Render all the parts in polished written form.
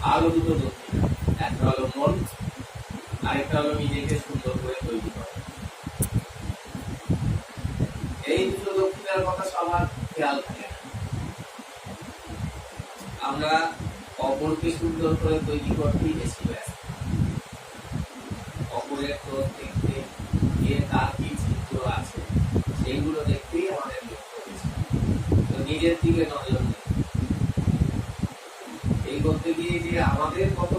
আরো দুটো দক্ষিণা, একটা হলো মন, আরেকটা হলো নিজেকে সুন্দর করে তৈরি করা। এই দুটো দক্ষিণার কথা সবার খেয়াল থাকে না। আমরা অপরকে সুন্দর করে তৈরি করতেই বেশি ব্যস্ত। অপরের ক্রোধ দেখতে গিয়ে তার কি চিত্র আছে সেইগুলো দেখতেই আমাদের লক্ষ্য বেশি, তো নিজের দিকে নজর নেই। এই করতে গিয়ে যে আমাদের কত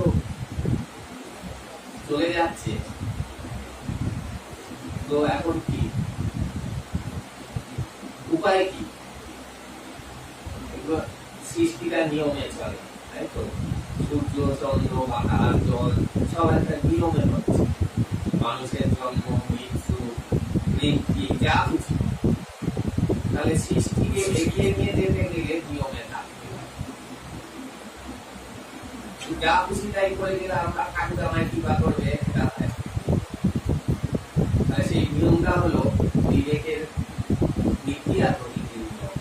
চলে যাচ্ছে, তো এখন কি উপায় কি? সৃষ্টিটা নিয়মে চলে, তাই তো? সূর্য, চন্দ্র, বাতাস, জল সব একটা নিয়মে হচ্ছে। মানুষের জন্ম, মৃত্যু, বৃদ্ধি যা কিছু, তাহলে সৃষ্টিকে এগিয়ে নিয়ে যেতে গেলে নিয়মে থাকতে হবে। যা খুশি তাই করে গেলে আমরা ঠাকুর আমায় কিবা করবে, তাহলে সেই নিয়মটা হলো বিবেকের নীতি আর প্রকৃতির নিয়ম।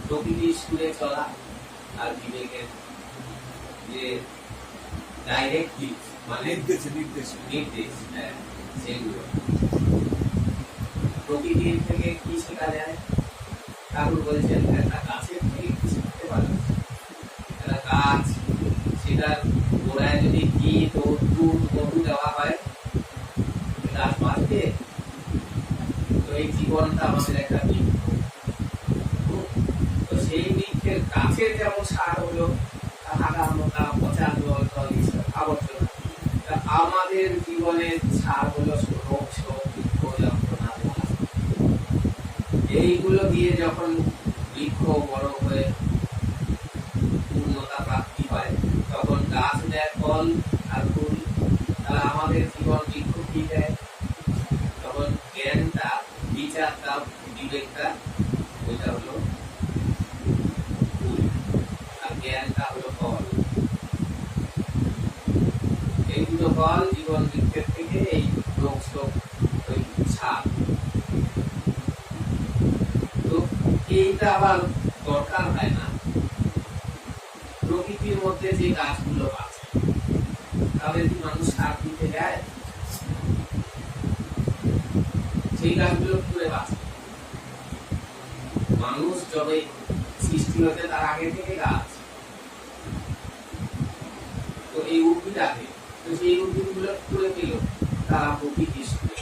প্রকৃতির সুরে চলা আর বিবেকের যে ডাইরেক্টিভ মানে নির্দেশ, সেগুলো। প্রকৃতির থেকে কি শেখা যায়? ঠাকুর বলছেন একটা গাছের থেকে কি শিখতে পারবে? একটা গাছ, সেটার গোড়ায় যদি গীত ও মধু দেওয়া হয়, গাছ বাঁচবে? তো এই জীবনটা আমাদের একটা বৃক্ষ, তো সেই বৃক্ষের গাছের যেমন সার হলো হাঁটা মোটা পচা জল আবর্জনা, আমাদের জীবনের সার হলো রোগ শোক দুঃখ যন্ত্রণা। এইগুলো দিয়ে যখন বৃক্ষ বড় হয়ে পূর্ণতা প্রাপ্তি হয়, তখন গাছ দেয় ফল আর ফুল। তাহলে আমাদের জীবন বৃক্ষ কি দেয়? তখন জ্ঞানটা, বিচারটা, বিবেকটা, ওইটা হলো ফুল, আর জ্ঞানটা হলো ফল। এই দুটো ফল জীবন বৃক্ষের থেকে এই রোগ শোক ওই ছাপ। তো এইটা আবার দরকার হয় না। প্রকৃতির মধ্যে যে গাছগুলো আছে তাদের কি মানুষ সার দিতে দেয়? সেই গাছগুলো করে বাঁচে। মানুষ যবে সৃষ্টি হতে তার আগে থেকে গাছ, তো এই উদ্ভিদ আগে, তো সেই উদ্ভিদ গুলো করে পেল তারা প্রকৃতির সুরে।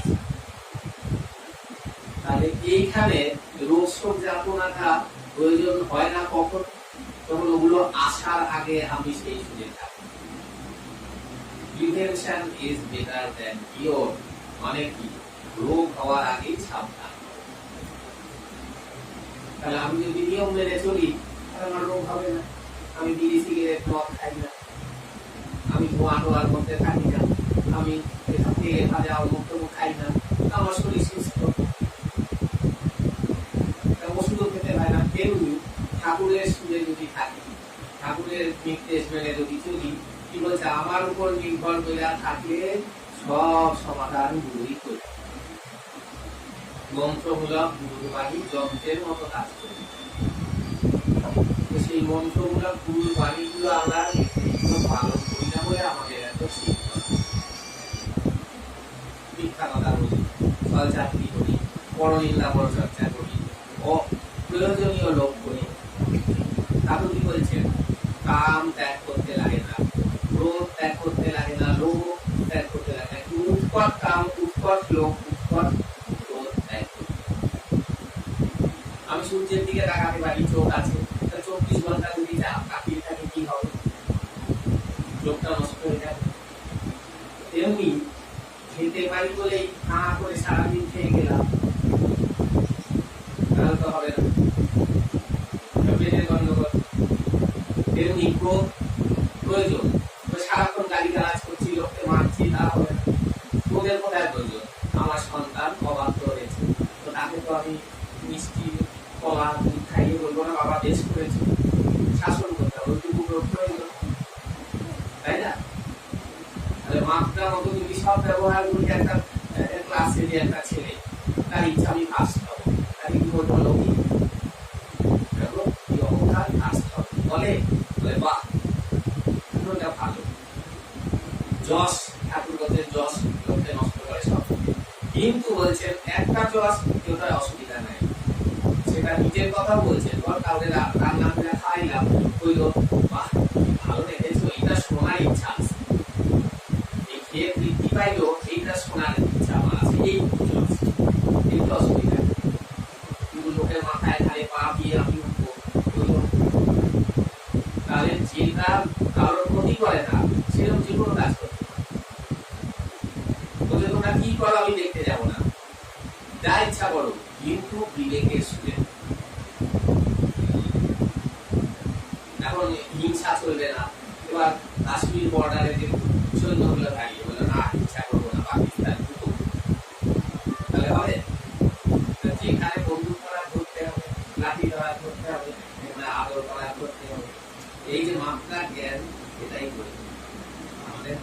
তাহলে এইখানে রোগ শোক যাতনাটা প্রয়োজন হয় না কখন? তখন ওগুলো আসার আগে আমি সেই সুরে থাকি। Prevention is better than cure, মানে কি? রোগ হওয়ার আগেই সাবধান। তাহলে আমি যদি নিয়ম মেনে চলি, তাহলে আমার রোগ হবে না। আমি বিড়ি সিগারেট মদ খাই না, আমি ধোঁয়া টোয়ার মধ্যে থাকি না, আমি তেলে ভাজা মুক্ত খাই না, আমার শরীর সুস্থ, ওষুধও খেতে হয় না। তেমনি ঠাকুরের সুরে যদি থাকি, ঠাকুরের নির্দেশ মেনে যদি চলি, কি বলছে? আমার উপর নির্ভর করে থাকলে সব সমাধান গুরুই করে। মন্ত্রমূলক গুরুবাণী যন্ত্রের মতো কাজ করি। সেই মন্ত্রমূলক গুরুর বাণীগুলো আমরা পালন করি না বলে আমাদের এত মিথ্যা কথা বলি, ফল চাকরি করি, পরনিন্দা পরচর্চা করি, অপ্রয়োজনীয় লোক করি। ঠাকুর কি বলছেন? কাম ত্যাগ করতে লাগে না, ক্রোধ ত্যাগ করতে লাগে না, লোভ ত্যাগ করতে লাগে না, উৎকট কাম, উৎকট লোভ, উৎকট ক্রোধ ত্যাগ করতে। আমি সূর্যের দিকে তাকাতে পারি, চোখ আছে, 24 ঘন্টা যদি তাকিয়ে থাকে কি হবে? চোখটা নষ্ট হয়ে যাবে। তেমনি খেতে পারি বলেই হা করে সারাদিন খেয়ে গেলাম, তাহলে তো হবে না, পেটের গন্ডগোল। তেমনি ক্রোধ প্রয়োজন, সারাক্ষণ গাড়ি গালাজ করছি, লোককে মারছি, তা হবে না। ক্রোধের কোথায় প্রয়োজন? আমার সন্তান অবাধ্য হয়েছে, তো তাকে তো আমি মিষ্টি কলা দুধ খাইয়ে বলবো না বাবা বেশ করেছে, শাসন করতে হবে, ওইটুকু প্রয়োজন, তাই না? তাহলে মাত্রা মতো যদি সব ব্যবহার করি, একটা ক্লাসে যে একটা ছেলে তার ইচ্ছা আমি ফার্স্ট হবো, তাকে কি বলবো? লোকই অহংকার ফার্স্ট হবে বলে, বাহ ওটা ভালো। যশ ঠাকুর বলছেন যশ লোককে নষ্ট করে সব, কিন্তু বলছেন একটা যশ কেউটার অসুবিধা নাই, সেটা নিজের কথা বলছেন। ধর কাউকে রান্না করে খাইলাম, কইলো বাহ ভালো রেখেছো, এটা শোনার ইচ্ছা আছে, এই খেয়ে তৃপ্তি পাইলো, এইটা শোনার ইচ্ছা আমার আছে, এই যশ, কিন্তু অসুবিধা নেই। কিন্তু লোকের মাথায় খালি পা দিয়ে আমি উঠবো, কইলো তাহলে যেটা কারোর ক্ষতি করে না সেরকম যে কোনো কাজ করতে পারে। বলছে তোমরা কি করো আমি দেখতে যাবো না, যা ইচ্ছা করো, কিন্তু বিবেকের সুরে। এখন হিংসা চলবে না। এবার কাশ্মীর বর্ডারে যে সৈন্যগুলো দাঁড়িয়ে বললো না ইচ্ছা করবো না, পাকিস্তান ঢুকুক, তাহলে হবে? যেখানে বন্দুক ধরা ধরতে হবে, লাঠি ধরা ধরতে হবে, এখানে আদর করা ধরতে হবে। এই যে মাত্রা জ্ঞান, এটাই করে আমাদের